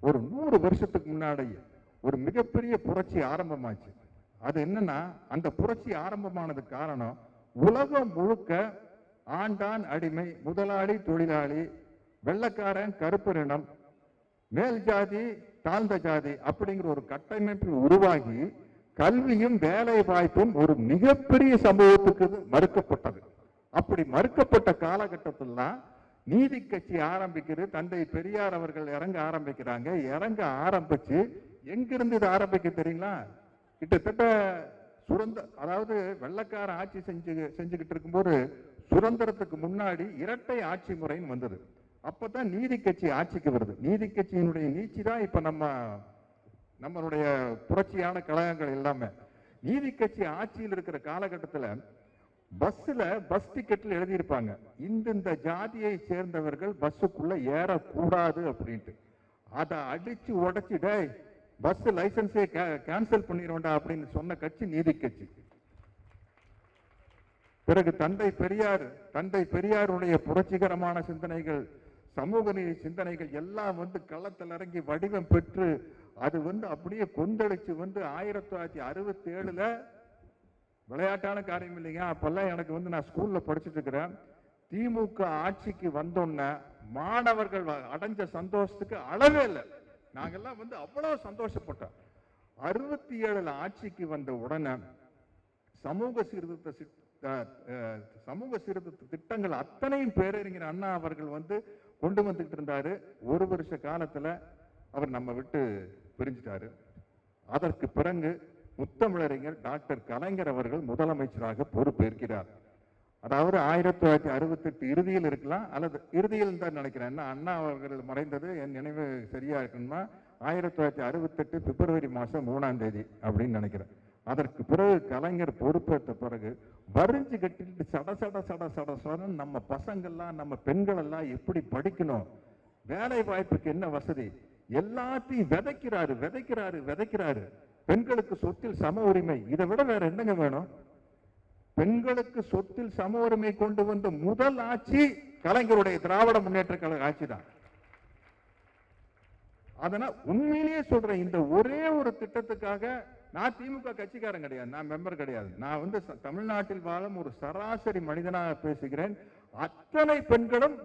ஒரு 100 வருஷத்துக்கு முன்னாடி ஒரு மிகப்பெரிய புரட்சி ஆரம்பமாச்சு. அது என்னன்னா, அந்த புரட்சி ஆரம்பமானதுக்கு காரணம் உலகம் முழுக்க ஆண்டான் அடிமை, முதலாளி தொழிலாளி, வெள்ளக்காரன் கருப்பினம், மேல் ஜாதி தாழ்ந்த ஜாதி அப்படிங்கிற ஒரு கட்டமைப்பு உருவாகி கல்வியும் வேலை வாய்ப்பும் ஒரு மிகப்பெரிய சமூகத்துக்கு மறுக்கப்பட்டது. அப்படி மறுக்கப்பட்ட காலகட்டத்தில் தான் நீதி கட்சி ஆரம்பிக்கிறது. தந்தை பெரியார் அவர்கள் இறங்க ஆரம்பிக்கிறாங்க. இறங்க ஆரம்பிச்சு எங்கிருந்து இது ஆரம்பிக்க தெரியுங்களா? கிட்டத்தட்ட அதாவது வெள்ளக்கார ஆட்சி செஞ்சுக்கிட்டு இருக்கும்போது சுதந்திரத்துக்கு முன்னாடி இரட்டை ஆட்சி முறைன்னு வந்தது. அப்பதான் நீதி கட்சி ஆட்சிக்கு வருது. நீதி கட்சியினுடைய நீட்சி தான் இப்ப நம்மளுடைய புரட்சியான கழகங்கள் எல்லாமே. நீதி கட்சி ஆட்சியில் இருக்கிற காலகட்டத்தில் பஸ்ல பஸ் டிக்கெட்ல எழுதியிருப்பாங்க, இந்த ஜாதியை சேர்ந்தவர்கள் பஸ்ஸுக்குள்ள ஏறக்கூடாது அப்படின்ட்டு. அதை அடிச்சு உடைச்சு டேய் பஸ் லைசன்ஸே கேன்சல் பண்ணிடுவோண்டா அப்படின்னு சொன்ன கட்சி நீதி கட்சி. பிறகு தந்தை பெரியாருடைய புரட்சிகரமான சிந்தனைகள், சமூக நீதி சிந்தனைகள் எல்லாம் களத்தில் இறங்கி வடிவம் பெற்று அது அப்படியே கொந்தளிச்சு 1967 விளையாட்டான காரியம் இல்லைங்க. அப்பெல்லாம் எனக்கு நான் ஸ்கூல்ல படிச்சுட்டு இருக்கிறேன். திமுக ஆட்சிக்கு வந்தோன்ன மாணவர்கள் அடைஞ்ச சந்தோஷத்துக்கு அளவே இல்லை. நாங்கெல்லாம் அவ்வளவு சந்தோஷப்பட்டோம். 67 ஆட்சிக்கு வந்த உடனே சமூக சீர்திருத்த திட்டங்கள் அத்தனையும் பேரறிஞர் அண்ணா அவர்கள் கொண்டு வந்துட்டு இருந்தாரு. ஒரு வருஷ காலத்துல அவர் நம்ம விட்டு பிரிஞ்சிட்டாரு. அதற்கு பிறகு முத்தமிழறிஞர் டாக்டர் கலைஞர் அவர்கள் முதலமைச்சராக பொறுப்பேற்கிறார். அதாவது 1968 இறுதியில் இருக்கலாம், அல்லது இறுதியில் தான் நினைக்கிறேன். அண்ணா அவர்கள் மறைந்தது என் நினைவு சரியா இருக்குன்னா 1968 பிப்ரவரி மாதம் 3ஆம் தேதி அப்படின்னு நினைக்கிறேன். அதற்கு பிறகு கலைஞர் பொறுப்பேற்ற பிறகு வரிஞ்சு கட்டிட்டு சட சட சட சட சடன்னு நம்ம பசங்கள்லாம் நம்ம பெண்கள் எல்லாம் எப்படி படிக்கணும், வேலை வாய்ப்புக்கு என்ன வசதி, எல்லாத்தையும் விதைக்கிறாரு. பெண்களுக்கு சொத்தில் சம உரிமை, இதை விட வேற என்னங்க வேணும்? பெண்களுக்கு சொத்தில் சம உரிமை கொண்டு வந்த முதல் ஆட்சி கலைஞருடைய திராவிட முன்னேற்ற கழக ஆட்சி தான். அதனால் உண்மையிலேயே சொல்றேன், இந்த ஒரே ஒரு திட்டத்துக்காக நான் திமுக கட்சிக்காரன் கிடையாது, நான் மெம்பர் கிடையாது. நான் தமிழ்நாட்டில் வாழும் ஒரு சராசரி மனிதனாக பேசுகிறேன். அத்தனை பெண்களும்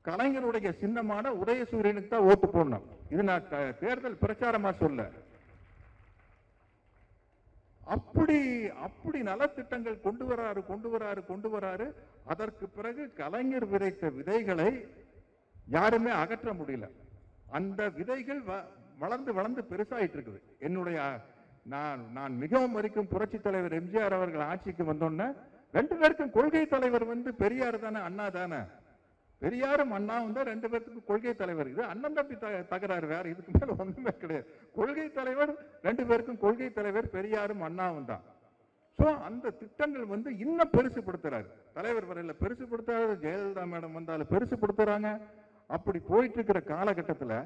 கலைஞருடைய சின்னமான உதயசூரியனுக்கு தான் ஓட்டு போடணும். இது நான் தேர்தல் பிரச்சாரமா சொல்ல. அப்படி நலத்திட்டங்கள் கொண்டு வராரு. அதற்கு பிறகு கலைஞர் விதைத்த விதைகளை யாருமே அகற்ற முடியல. அந்த விதைகள் வளர்ந்து பெருசாயிட்டு இருக்குது. நான் மிகவும் மதிக்கும் புரட்சி தலைவர் எம்ஜிஆர் அவர்கள் ஆட்சிக்கு வந்தோன்ன 2 பேருக்கும் கொள்கை தலைவர் பெரியார் தானே, அண்ணா தானே. பெரியாரும் அண்ணாவும் தான் 2 பேருக்கும் கொள்கை தலைவர். இது அண்ணன் தம்பி தகராறு, வேற இதுக்கு மேல ஒண்ணுமே கிடையாது. கொள்கை தலைவர் 2 பேருக்கும் கொள்கை தலைவர் பெரியாரும் அண்ணாவும் தான். சோ அந்த திட்டங்கள் இன்னும் பெருசுபடுத்துறாரு. தலைவர் வரையில பெருசுபடுத்துறாரு, ஜெயலலிதா மேடம் வந்தாலும் பெருசுபடுத்துறாங்க. அப்படி போயிட்டு இருக்கிற காலகட்டத்தில்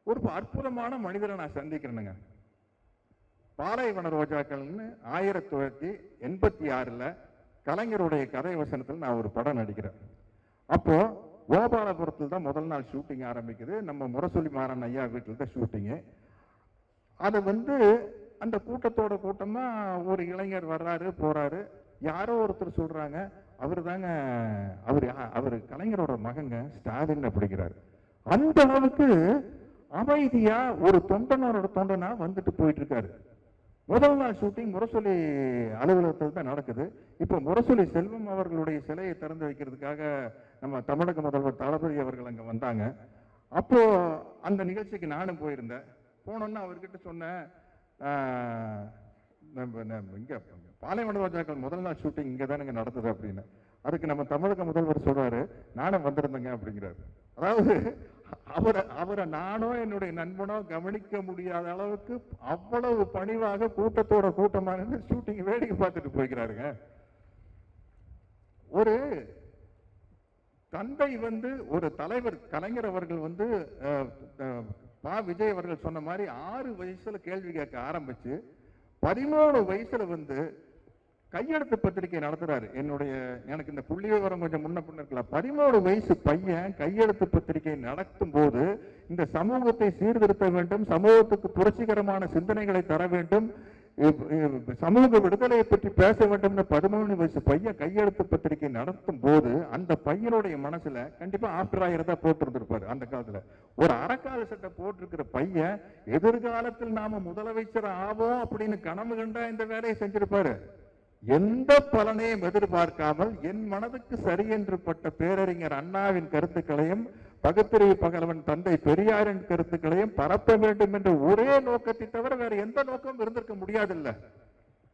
ஒரு அற்புதமான மனிதரை நான் சந்திக்கிறேனுங்க. பாலைவன ரோஜாக்கள்னு 1986 கலைஞருடைய கதை வசனத்தில் நான் ஒரு படம் நடிக்கிறேன். அப்போ கோபாலபுரத்தில் தான் முதல் நாள் ஷூட்டிங் ஆரம்பிக்குது. நம்ம முரசொலி மாறன் ஐயா வீட்டில் தான் ஷூட்டிங்கு. அதை அந்த கூட்டத்தோட கூட்டமா ஒரு இளைஞர் வர்றாரு போறாரு. யாரோ ஒருத்தர் சொல்றாங்க, அவரு கலைஞரோட மகங்க ஸ்டாலின் அப்படிங்கிறாரு. அந்த அளவுக்கு அமைதியா ஒரு தொண்டனா போயிட்டு இருக்காரு. முதல் நாள் ஷூட்டிங் முரசொலி அலுவலகத்தில் தான் நடக்குது. இப்ப முரசொலி செல்வம் அவர்களுடைய சிலையை திறந்து வைக்கிறதுக்காக நம்ம தமிழக முதல்வர் தளபதி அவர்கள் அங்க வந்தாங்க. அப்போ அந்த நிகழ்ச்சிக்கு நானும் போயிருந்தேன். போனோன்னா அவர்கிட்ட சொன்னேன், இங்க பாலைவன ரோஜாக்கள் முதல் நாள் ஷூட்டிங் இங்க தானுங்க நடந்தது அப்படின்னு. அதுக்கு நம்ம தமிழக முதல்வர் சொல்றாரு, நானும் வந்திருந்தேங்க அப்படிங்கிறாரு. அதாவது அவரை நானோ என்னுடைய நண்பனோ கவனிக்க முடியாத அளவுக்கு அவ்வளவு பணிவாக கூட்டத்தோட கூட்டமாக ஷூட்டிங் வேடிக்கை பார்த்துட்டு போய்கிறாருங்க. ஒரு தந்தை ஒரு தலைவர் கலைஞர் அவர்கள் விஜய் அவர்கள் சொன்ன மாதிரி 6 வயசுல கேள்வி கேட்க ஆரம்பிச்சு 13 வயசுல கையெழுத்து பத்திரிகை நடத்துறாரு. எனக்கு இந்த புள்ளி விவரம் கொஞ்சம் முன்ன பின்ன இருக்கலாம். 13 வயசு பையன் கையெழுத்து பத்திரிகை நடத்தும் போது இந்த சமூகத்தை சீர்திருத்த வேண்டும், சமூகத்துக்கு புரட்சிகரமான சிந்தனைகளை தர வேண்டும், சமூக விடுதலையை பற்றி பேச வேண்டும். 13 வயசு பையன் கையெழுத்து பத்திரிகை நடத்தும் போது அந்த பையனுடைய மனசுல கண்டிப்பா ஆஃப்டர் ஆயிரம் தான் போட்டிருந்திருப்பாரு. அந்த காலத்துல ஒரு அரைக்கால சட்டை போட்டிருக்கிற பையன் எதிர்காலத்தில் நாம முதலமைச்சர் ஆவோம் அப்படின்னு கனவு கண்டா இந்த வேலையை செஞ்சிருப்பாரு. எந்த பலனையும் எதிர்பார்க்காமல் என் மனதுக்கு சரி என்று பட்ட பேரறிஞர் அண்ணாவின் கருத்துக்களையும் பகுத்தறிவு பகலவன் தந்தை பெரியாரின் கருத்துக்களையும் பரப்ப வேண்டும் என்ற ஒரே நோக்கத்தை தவிர வேற எந்த நோக்கமும் இருந்திருக்க முடியாதில்ல.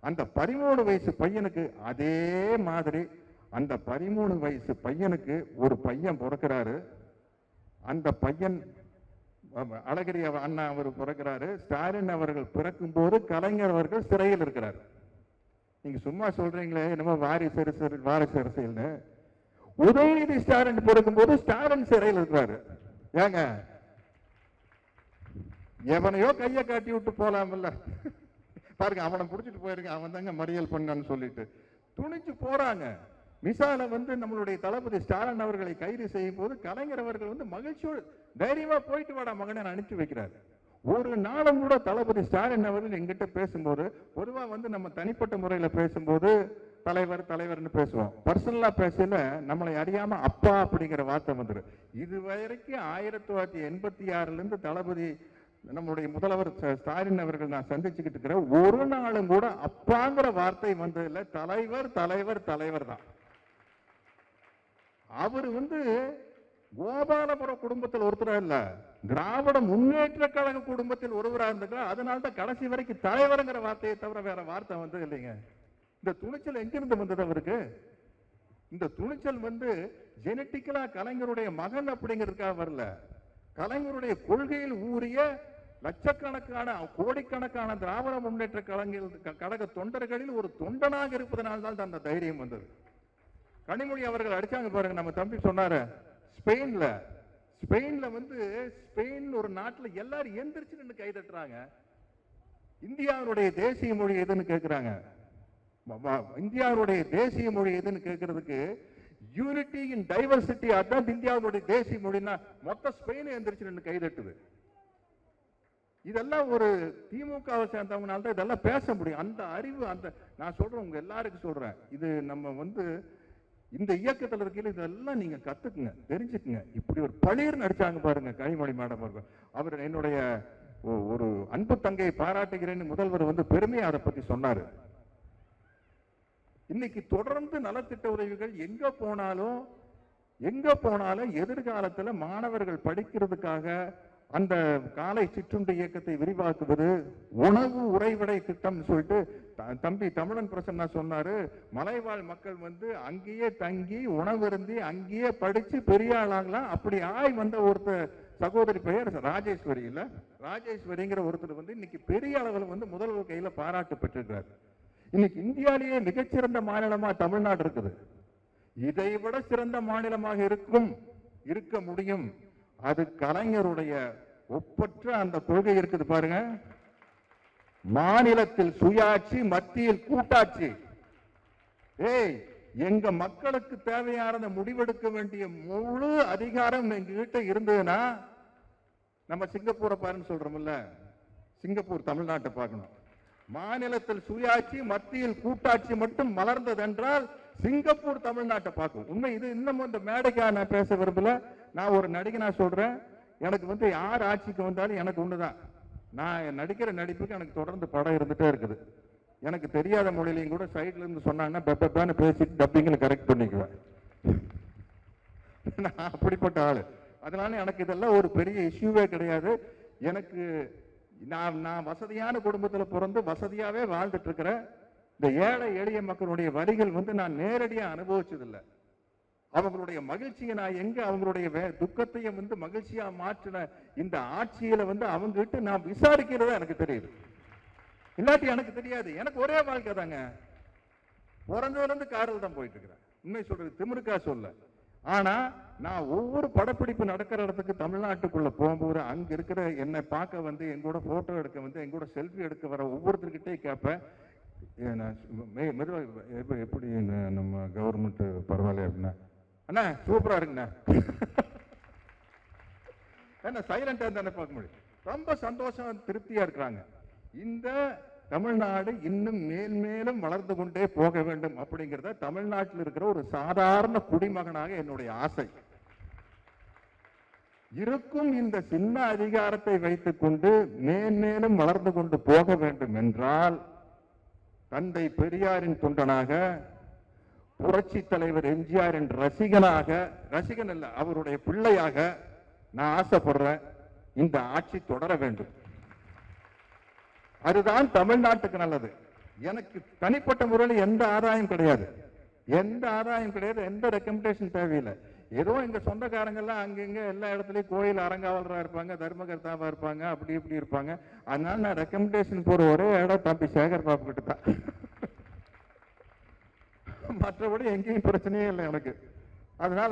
அந்த 13 வயசு பையனுக்கு அதே மாதிரி அந்த 13 வயசு பையனுக்கு ஒரு பையன் பிறக்கிறாரு. அந்த பையன் அழகிரி அண்ணா அவர் பிறக்கிறாரு. ஸ்டாலின் அவர்கள் பிறக்கும் போது கலைஞர் அவர்கள் சிறையில் இருக்கிறார். நீங்க சும்மா சொல்றீங்களே என்னமோ வாரிசு அரசியல்னு. உதயநிதி ஸ்டாலின் பிறக்கும் போது ஸ்டாலின் சிறையில் இருக்கிறாரு. ஏங்க எவனையோ கையை காட்டி விட்டு போலாம்ல. பாருங்க, அவனை புடிச்சிட்டு போயிருங்க, அவன் தாங்க மறியல் பண்ணான்னு சொல்லிட்டு துணிச்சு போறாங்க. மிசால நம்மளுடைய தளபதி ஸ்டாலின் அவர்களை கைது செய்யும் போது கலைஞர் அவர்கள் மகிழ்ச்சியோடு தைரியமா போயிட்டு வாடா மகனை அனுப்பி வைக்கிறாரு. ஒரு நாளும் கூட தளபதி ஸ்டாலின் அவர்கள் எங்கிட்ட பேசும்போது, பொதுவா நம்ம தனிப்பட்ட முறையில பேசும்போது தலைவர்னு பேசுவோம். பர்சனலா பேசல நம்மளை அறியாம அப்பா அப்படிங்கிற வார்த்தை வந்துடும். இது வரைக்கும் 1986 இருந்து தளபதி நம்முடைய முதல்வர் ஸ்டாலின் அவர்கள் நான் சந்திச்சுக்கிட்டு இருக்கிற ஒரு நாளும் கூட அப்பாங்கிற வார்த்தை வந்ததில்லை. தலைவர் தான். அவர் கோபாலபுரம் குடும்பத்தில் ஒருத்தரா இல்ல, திராவிட முன்னேற்ற கழக குடும்பத்தில் ஒருவரா இருந்திருக்கிறார். அதனால்தான் கடைசி வரைக்கும் தலைவருங்கிற வார்த்தையை தவிர வேற வார்த்தை வந்தது இல்லைங்க. இந்த துணிச்சல் எங்கிருந்து வந்தது அவருக்கு? இந்த துணிச்சல் ஜெனட்டிக்கலா கலைஞருடைய மகன் அப்படிங்கிறதுக்காக வரல. கலைஞருடைய கொள்கையில் ஊறிய லட்சக்கணக்கான கோடிக்கணக்கான திராவிட முன்னேற்ற கழக தொண்டர்களில் ஒரு தொண்டனாக இருப்பதனால்தான் அந்த தைரியம் வந்தது. கனிமொழி அவர்கள் அடிச்சாங்க பாருங்க. நம்ம தம்பி சொன்னாரு, ஸ்பெயின்ல ஸ்பெயின் ஒரு நாட்டுல எல்லாரும் எந்திரிச்சு நின்று கை தட்டுறாங்க. இந்தியாவுடைய தேசிய மொழி எதுன்னு கேட்கிறாங்க. இந்தியாவுடைய தேசிய மொழி எதுன்னு கேட்கறதுக்கு யூனிட்டி இன் டைவர்சிட்டி, அதான் இந்தியாவுடைய தேசிய மொழின்னா மொத்த ஸ்பெயின் எந்திரிச்சு நின்று கை தட்டுது. இதெல்லாம் ஒரு திமுகவை சேர்ந்தவங்கனால தான் இதெல்லாம் பேச முடியும். அந்த அறிவு, நான் சொல்றேன், உங்க எல்லாருக்கும் சொல்றேன், இது நம்ம இந்த இயக்கத்தில் இருக்கையில் இதெல்லாம் நீங்க கத்துக்குங்க, தெரிஞ்சுக்குங்க. இப்படி ஒரு பளிர் நடிச்சாங்க பாருங்க கனிமொழி மேடம் அவர்கள். அவர் என்னுடைய ஒரு அன்பு தங்கையை பாராட்டுகிறேன்னு முதல்வர் பெருமையை அதை பத்தி சொன்னாரு. இன்னைக்கு தொடர்ந்து நலத்திட்ட உதவிகள் எங்க போனாலும் எதிர்காலத்துல மாணவர்கள் படிக்கிறதுக்காக அந்த காலை சிற்றுண்டி இயக்கத்தை விரிவாக்குவது, உணவு உறைவிடை திட்டம் சொல்லிட்டு தம்பி தமிழன் பிரசன்னா சொன்னாரு. மலைவாழ் மக்கள் அங்கேயே தங்கி உணவருந்தி அங்கேயே படிச்சு பெரிய ஆளாகலாம். அப்படி வந்த ஒருத்தர் சகோதரி பெயர் ராஜேஸ்வரி இல்ல, ராஜேஸ்வரிங்கிற ஒருத்தர் இன்னைக்கு பெரிய அளவில் முதல்வர் கையில பாராட்டு பெற்றிருக்கிறார். இன்னைக்கு இந்தியாவிலேயே மிகச்சிறந்த மாநிலமா தமிழ்நாடு இருக்குது. இதை விட சிறந்த மாநிலமாக இருக்க முடியும். அது கலைஞருடைய ஒப்பற்ற அந்த கொள்கை இருக்குது பாருங்க. மாநிலத்தில் சுயாட்சி, மத்தியில் கூட்டாட்சி. எங்க மக்களுக்கு தேவையான முடிவெடுக்க வேண்டிய முழு அதிகாரம் எங்ககிட்ட இருந்ததுன்னா, நம்ம சிங்கப்பூரை பாருன்னு சொல்றோம்ல, சிங்கப்பூர் தமிழ்நாட்டை பார்க்கணும். மாநிலத்தில் சுயாட்சி, மத்தியில் கூட்டாட்சி மட்டும் மலர்ந்ததென்றால் சிங்கப்பூர் தமிழ்நாட்டை பார்க்கும். உண்மை இது. இன்னமும் இந்த மேடைக்காக நான் பேச விரும்பல. நான் ஒரு நடிகனா சொல்றேன், எனக்கு யார் ஆட்சிக்கு வந்தாலும் எனக்கு ஒண்ணுதான். நான் நடிக்கிற நடிப்புக்கு எனக்கு தொடர்ந்து படம் இருந்துட்டே இருக்குது. எனக்கு தெரியாத மொழியிலையும் கூட சைட்ல இருந்து சொன்னாங்கன்னா பெப்பான்னு பேசிட்டு டப்பிங்கில் கரெக்ட் பண்ணிக்குவேன். நான் அப்படிப்பட்ட ஆளு. அதனால எனக்கு இதெல்லாம் ஒரு பெரிய இஷ்யூவே கிடையாது. எனக்கு நான் வசதியான குடும்பத்தில் பிறந்து வசதியாவே வாழ்ந்துட்டு இருக்கிறேன். இந்த ஏழை எளிய மக்களுடைய வரிகள் நான் நேரடியா அனுபவிச்சதில்லை. அவங்களுடைய மகிழ்ச்சியை நான் அவங்களுடைய துக்கத்தையும் மகிழ்ச்சியா மாற்றின இந்த ஆட்சியில அவங்க கிட்ட நான் விசாரிக்கிறதா எனக்கு தெரியுது. இல்லாட்டி எனக்கு தெரியாது. எனக்கு ஒரே வாழ்க்கை தாங்க. பிறந்ததுல இருந்து காரில் தான் போயிட்டு இருக்கிறேன். உண்மை சொல்றது திமிருக்கா சொல்ல. ஆனா நான் ஒவ்வொரு படப்பிடிப்பு நடக்கிற இடத்துக்கு தமிழ்நாட்டுக்குள்ள போகும்போது அங்க இருக்கிற என்னை பார்க்க எங்கூட போட்டோ எடுக்க எங்கூட செல்ஃபி எடுக்க வர ஒவ்வொருத்தர்கிட்டே கேட்பேன், எப்படி நம்ம கவர்மெண்ட் பரவாயில்ல அப்படின்னா அண்ணா சூப்பரா இருக்குண்ணா என்ன சைலண்டா தானே பார்க்க முடியும். ரொம்ப சந்தோஷம் திருப்தியா இருக்கிறாங்க. இந்த தமிழ்நாடு இன்னும் மேல்மேலும் வளர்ந்து கொண்டே போக வேண்டும் அப்படிங்கிறத தமிழ்நாட்டில் இருக்கிற ஒரு சாதாரண குடிமகனாக என்னுடைய ஆசை. இருக்கும் இந்த சின்ன அதிகாரத்தை வைத்துக் கொண்டு மேன்மேலும் வளர்ந்து கொண்டு போக வேண்டும் என்றால் தந்தை பெரியாரின் தொண்டனாக, புரட்சி தலைவர் எம்ஜிஆரின் ரசிகனாக, ரசிகன் அல்ல அவருடைய பிள்ளையாக நான் ஆசைப்படுறேன். இந்த ஆட்சி தொடர வேண்டும். அதுதான் தமிழ்நாட்டுக்கு நல்லது. எனக்கு தனிப்பட்ட முறையில் எந்த ஆதாயம் கிடையாது, எந்த ரெக்கமெண்டேஷன் தேவையில்லை. ஏதோ எங்க சொந்தக்காரங்கெல்லாம் அங்கங்க எல்லா இடத்துலயும் கோயில் அரங்காவலரா இருப்பாங்க, தர்மகர்த்தாவா இருப்பாங்க, அப்படி இப்படி இருப்பாங்க. அதனால நான் ரெக்கமெண்டேஷன் போற ஒரே இடம் தம்பி சேகர் பாபு கிட்ட தான். மற்றபடி எங்கேயும் பிரச்சனையே இல்லை எனக்கு. அதனால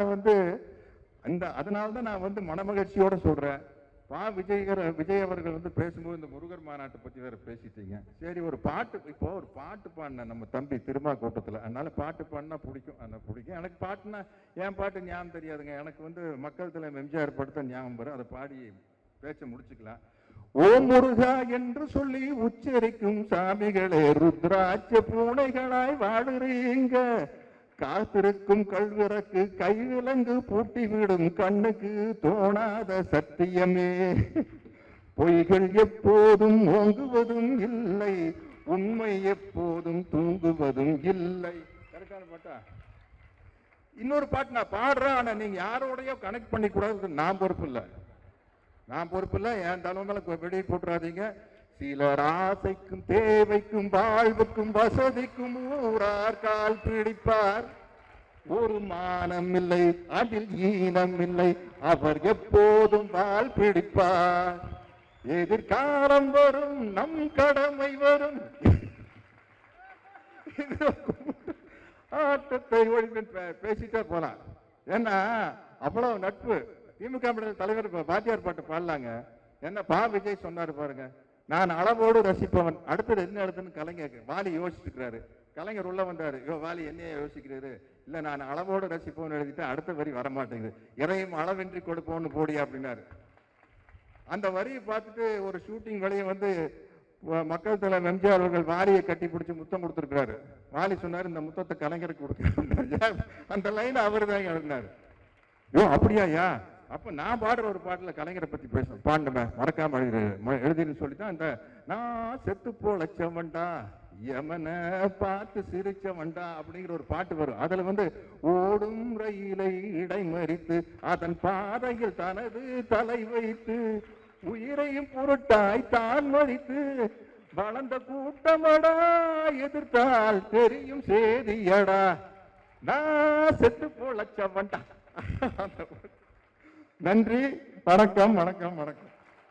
அதனாலதான் நான் மனமகிழ்ச்சியோட சொல்றேன். விஜய் அவர்கள் பேசும்போது இந்த முருகர் மாநாட்டை பத்தி வேற பேசிட்டீங்க. சரி, ஒரு பாட்டு பாடின நம்ம தம்பி திருமா கூட்டத்தில், அதனால பாட்டு பாடினா பிடிக்கும். எனக்கு பாட்டுனா என் பாட்டு ஞாபகம் தெரியாதுங்க. எனக்கு மக்கள் தலைவர் எம்ஜிஆர் படுத்த ஞாபகம் வரும். அதை பாடி பேச்ச முடிச்சுக்கலாம். ஓம் முருகா என்று சொல்லி உச்சரிக்கும் சாமிகளே, ருத்ராட்ச பூனைகளாய் வாடுறீங்க. காத்திருக்கும் கல்விறக்கு கைவிலங்கு பூட்டி விடும் கண்ணுக்கு தோணாத சத்தியமே. பொய்கள் எப்போதும் ஓங்குவதும் இல்லை, உண்மை எப்போதும் தூங்குவதும் இல்லை. கரெக்டான பாட்டா? இன்னொரு பாட்டு நான் பாடுறேன். ஆனா நீங்க யாரோடய கனெக்ட் பண்ணி கூடாது. நான் பொறுப்பு இல்லை. என் தலைமையில வெடி போட்டுறாதீங்க. சிலர் ஆசைக்கும் தேவைக்கும் வாழ்வுக்கும் வசதிக்கும் ஊரார் கால் பிடிப்பார். ஒரு மானம் இல்லை, அதில் ஈனம் இல்லை, அவர் எப்போதும் வால் பிடிப்பார். எதிர்காலம் வரும், நம் கடமை வரும். ஆட்டத்தை பேசிட்டே போலாம். ஏன்னா அவ்வளவு நட்பு. திமுக தலைவர் வாத்தியார் பாட்டு பாடலாங்க. என்ன விஜய் சொன்னாரு பாருங்க, நான் அளவோடு ரசிப்பவன். அடுத்தது என்ன அடுத்துன்னு கலைஞர் வாலி யோசிச்சுட்டு இருக்கிறாரு. கலைஞர் உள்ள வந்தாரு. வாலி என்னைய யோசிக்கிறாரு? இல்ல, நான் அளவோடு ரசிப்பவன் எழுதிட்டு அடுத்த வரி வரமாட்டேங்குது. இறையும் அளவின்றி கொடுப்போன்னு போடியா அப்படின்னாரு. அந்த வரியை பார்த்துட்டு ஒரு ஷூட்டிங் வழியை மக்கள் தலைவர் எம்ஜிஆர் அவர்கள் வாலியை கட்டி பிடிச்சி முத்தம் கொடுத்துருக்காரு. வாலி சொன்னாரு, இந்த முத்தத்தை கலைஞருக்கு கொடுக்க. அந்த லைன் அவரு தான் எழுதினாரு. அப்படியா? அப்ப நான் பாடுற ஒரு பாட்டுல கலைஞரை பத்தி பேசணும், பாண்டுமே மறக்காம எழுதின்னு சொல்லிதான் இந்த நான் செத்து போலச்சவன்டா யமனை பார்த்து சிரிச்சவன்டா அப்படிங்கிற ஒரு பாட்டு வரும். அதுல ஓடும் ரயிலை இடைமறித்து அதன் பாதையில் தனது தலை வைத்து உயிரையும் பொருட்டாய் தான் மறித்து வளர்ந்த கூட்டமடா எதிர்த்தால் தெரியும் சேதியடா நான் செத்து போலச்சவன்டா. நன்றி, வணக்கம்.